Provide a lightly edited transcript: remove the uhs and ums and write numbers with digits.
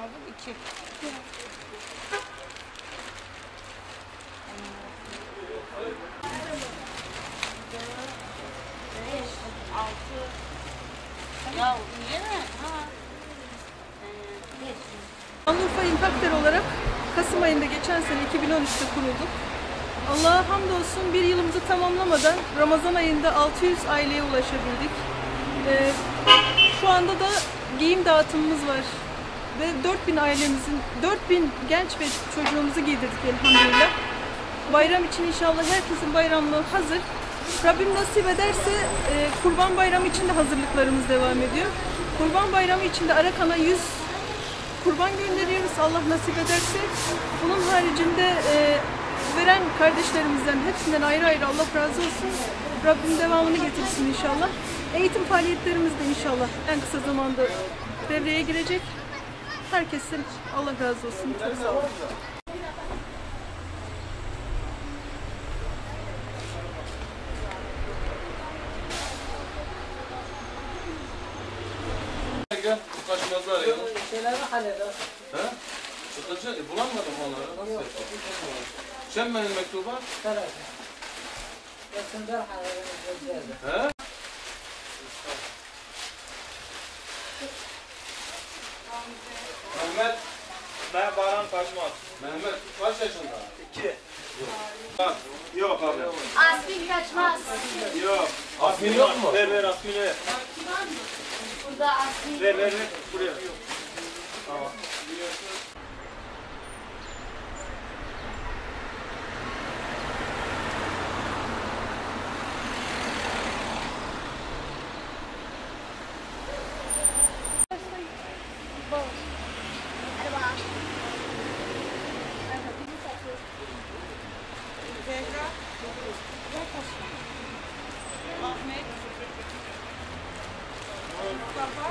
aldın? 2. 5, 6. Ya niye mi? Şanlıurfa İmpakter olarak Kasım ayında geçen sene 2013'te kurulduk. Allah'a hamdolsun bir yılımızı tamamlamadan Ramazan ayında 600 aileye ulaşabildik. Şu anda da giyim dağıtımımız var ve 4000 genç ve çocuğumuzu giydirdik elhamdülillah. Bayram için inşallah herkesin bayramlığı hazır. Rabbim nasip ederse Kurban Bayramı için de hazırlıklarımız devam ediyor. Kurban Bayramı için de Arakan'a 100 kurban gönderiyoruz Allah nasip ederse. Bunun haricinde veren kardeşlerimizden hepsinden ayrı ayrı Allah razı olsun. Rabbim devamını getirsin inşallah. Eğitim faaliyetlerimiz de inşallah en kısa zamanda devreye girecek. Herkesin Allah razı olsun. Çok sağ olun. Gel, kaçmazlar ya. Şeyleri halledin. He? Sıkıcı, bulamadım onları. Nasıl yapalım? Sen benim mektuba? Evet. Yakınlar halledin. He? Mehmet. Ben Baran Kaçmaz. Mehmet kaç yaşında? 2. Yok abi. Asmin Kaçmaz. Yok. Asmin yok mu? Ver Asmin'i ver. Burada Asmin. Ver. Buraya. Tamam. Zehra. Ahmet. Mustafa.